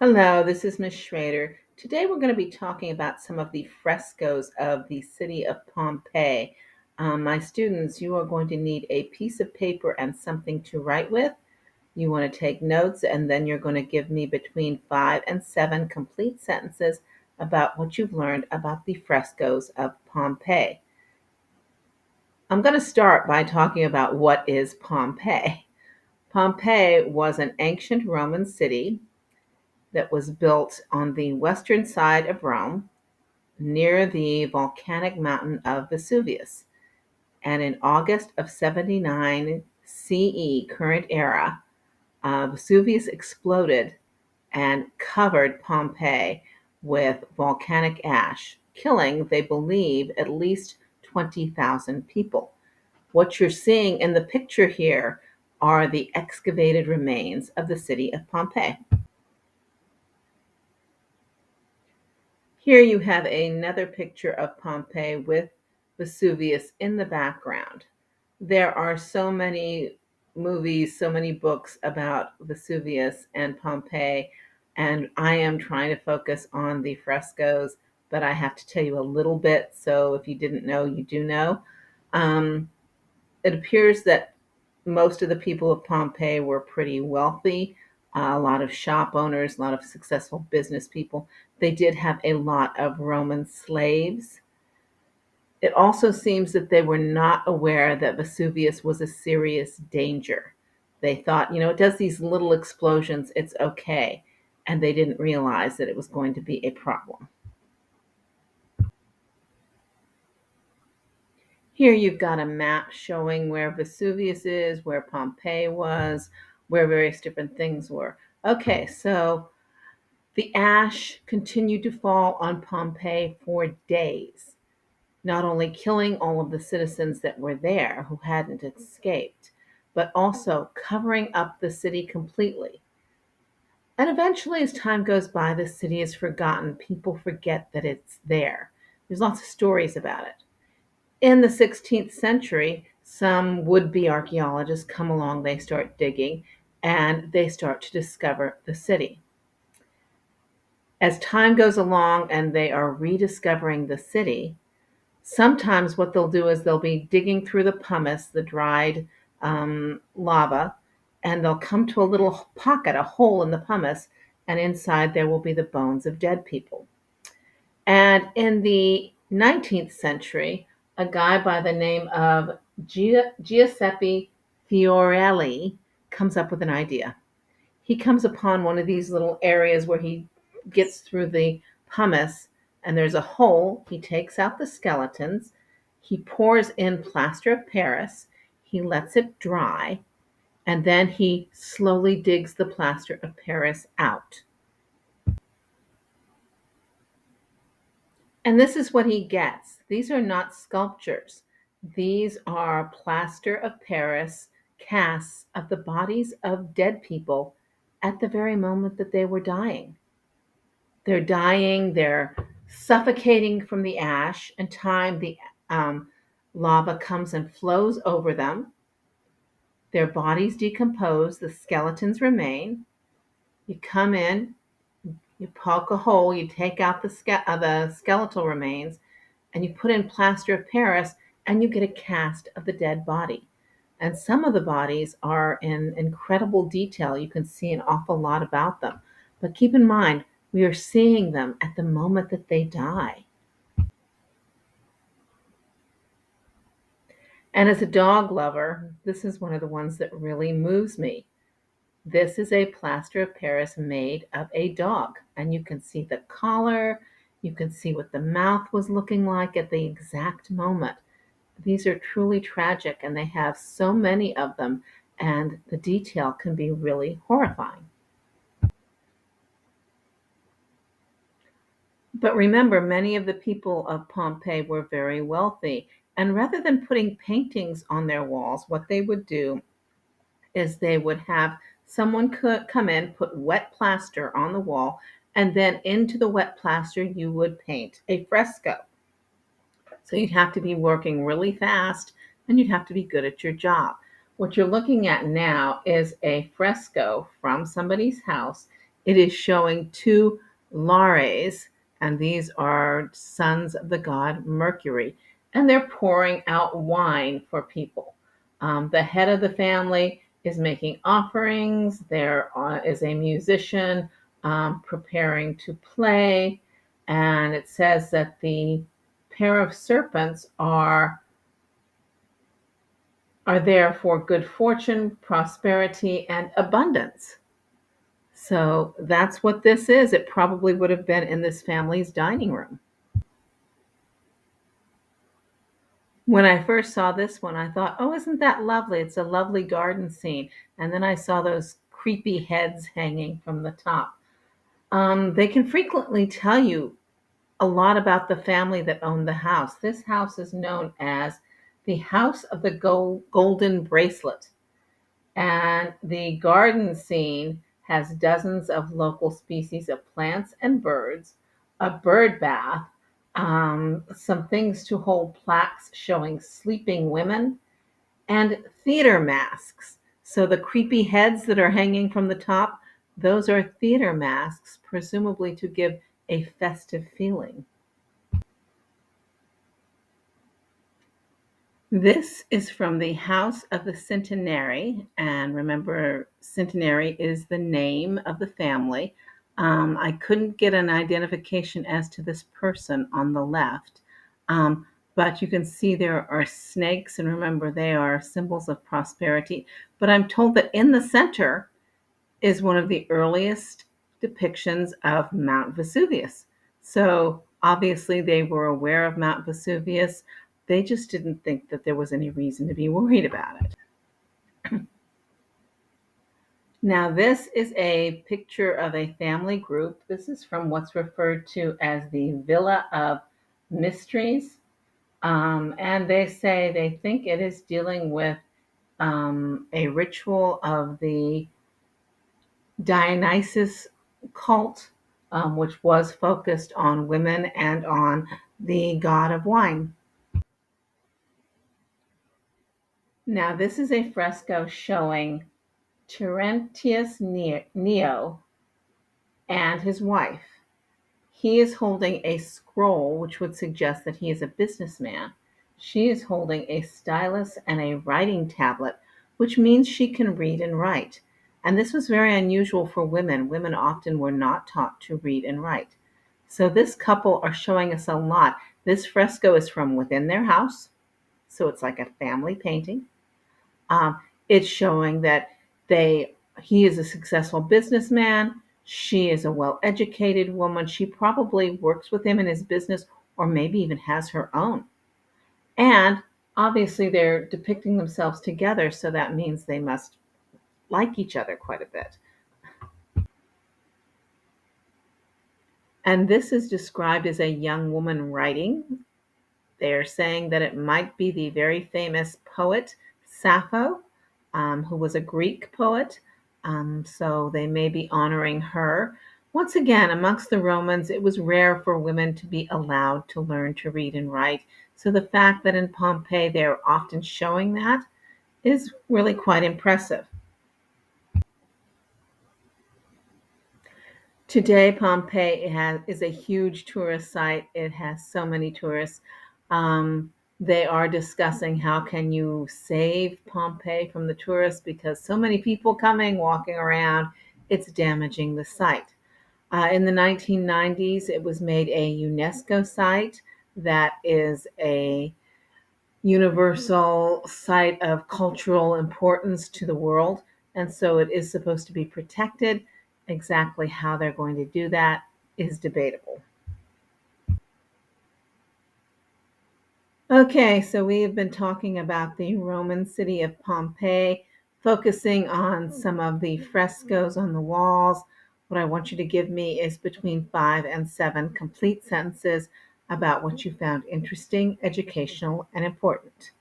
Hello, this is Miss Schrader. Today we're going to be talking about some of the frescoes of the city of Pompeii. My students, you are going to need a piece of paper and something to write with. You want to take notes, and then you're going to give me between 5 and 7 complete sentences about what you've learned about the frescoes of Pompeii. I'm going to start by talking about what is Pompeii. Pompeii was an ancient Roman city that was built on the western side of Rome near the volcanic mountain of Vesuvius. And in August of 79 CE, current era, Vesuvius exploded and covered Pompeii with volcanic ash, killing, they believe, at least 20,000 people. What you're seeing in the picture here are the excavated remains of the city of Pompeii. Here you have another picture of Pompeii with Vesuvius in the background. There are so many movies, so many books about Vesuvius and Pompeii, and I am trying to focus on the frescoes, but I have to tell you a little bit, so if you didn't know, you do know. Um, it appears that most of the people of Pompeii were pretty wealthy, a lot of shop owners, a lot of successful business people. They did have a lot of Roman slaves. It also seems that they were not aware that Vesuvius was a serious danger. They thought, it does these little explosions, it's okay. And they didn't realize that it was going to be a problem. Here you've got a map showing where Vesuvius is, where Pompeii was, where various different things were. Okay, so the ash continued to fall on Pompeii for days, not only killing all of the citizens that were there who hadn't escaped, but also covering up the city completely. And eventually, as time goes by, the city is forgotten. People forget that it's there. There's lots of stories about it. In the 16th century, some would be archaeologists come along, they start digging, and they start to discover the city. As time goes along and they are rediscovering the city, sometimes what they'll do is they'll be digging through the pumice, the dried lava, and they'll come to a little pocket, a hole in the pumice, and inside there will be the bones of dead people. And in the 19th century, a guy by the name of Giuseppe Fiorelli comes up with an idea. He comes upon one of these little areas where he gets through the pumice and there's a hole. He takes out the skeletons. He pours in plaster of Paris. He lets it dry. And then he slowly digs the plaster of Paris out. And this is what he gets. These are not sculptures. These are plaster of Paris casts of the bodies of dead people at the very moment that they were dying. They're dying, they're suffocating from the ash. In time, the lava comes and flows over them. Their bodies decompose, the skeletons remain. You come in, you poke a hole, you take out the skeletal remains, and you put in plaster of Paris, and you get a cast of the dead body. And some of the bodies are in incredible detail. You can see an awful lot about them. But keep in mind, we are seeing them at the moment that they die. And as a dog lover, this is one of the ones that really moves me. This is a plaster of Paris made of a dog. And you can see the collar, you can see what the mouth was looking like at the exact moment. These are truly tragic, and they have so many of them, and the detail can be really horrifying. But remember, many of the people of Pompeii were very wealthy, and rather than putting paintings on their walls, what they would do is they would have someone could come in, put wet plaster on the wall, and then into the wet plaster you would paint a fresco. So you'd have to be working really fast and you'd have to be good at your job. What you're looking at now is a fresco from somebody's house It is showing two Lares, and these are sons of the god Mercury, and they're pouring out wine for people. The head of the family is making offerings. There is a musician preparing to play, and it says that the pair of serpents are there for good fortune, prosperity, and abundance. So that's what this is. It probably would have been in this family's dining room. When I first saw this one, I thought, oh, isn't that lovely? It's a lovely garden scene. And then I saw those creepy heads hanging from the top. They can frequently tell you a lot about the family that owned the house. This house is known as the House of the Golden Bracelet. And the garden scene has dozens of local species of plants and birds, a bird bath, some things to hold plaques showing sleeping women, and theater masks. So the creepy heads that are hanging from the top, those are theater masks, presumably to give a festive feeling. This is from the House of the Centenary, and remember, Centenary is the name of the family. I couldn't get an identification as to this person on the left, but you can see there are snakes, and remember, they are symbols of prosperity. But I'm told that in the center is one of the earliest depictions of Mount Vesuvius. So obviously, they were aware of Mount Vesuvius. They just didn't think that there was any reason to be worried about it. Now, this is a picture of a family group. This is from what's referred to as the Villa of Mysteries. And they say they think it is dealing with a ritual of the Dionysus cult, which was focused on women and on the god of wine. Now, this is a fresco showing Terentius Neo and his wife. He is holding a scroll, which would suggest that he is a businessman. She is holding a stylus and a writing tablet, which means she can read and write. And this was very unusual for women. Women often were not taught to read and write. So this couple are showing us a lot. This fresco is from within their house, so it's like a family painting. Um, it's showing that he is a successful businessman. She is a well-educated woman. She probably works with him in his business, or maybe even has her own. And obviously, they're depicting themselves together, so that means they must like each other quite a bit. And this is described as a young woman writing. They're saying that it might be the very famous poet Sappho, who was a Greek poet. So they may be honoring her. Once again, amongst the Romans, it was rare for women to be allowed to learn to read and write. So the fact that in Pompeii they're often showing that is really quite impressive. Today, Pompeii is a huge tourist site. It has so many tourists. They are discussing how can you save Pompeii from the tourists because so many people coming, walking around, it's damaging the site. In the 1990s, it was made a UNESCO site that is a universal site of cultural importance to the world. And so it is supposed to be protected. Exactly how they're going to do that is debatable. Okay, so we have been talking about the Roman city of Pompeii, focusing on some of the frescoes on the walls. What I want you to give me is between 5 and 7 complete sentences about what you found interesting, educational, and important.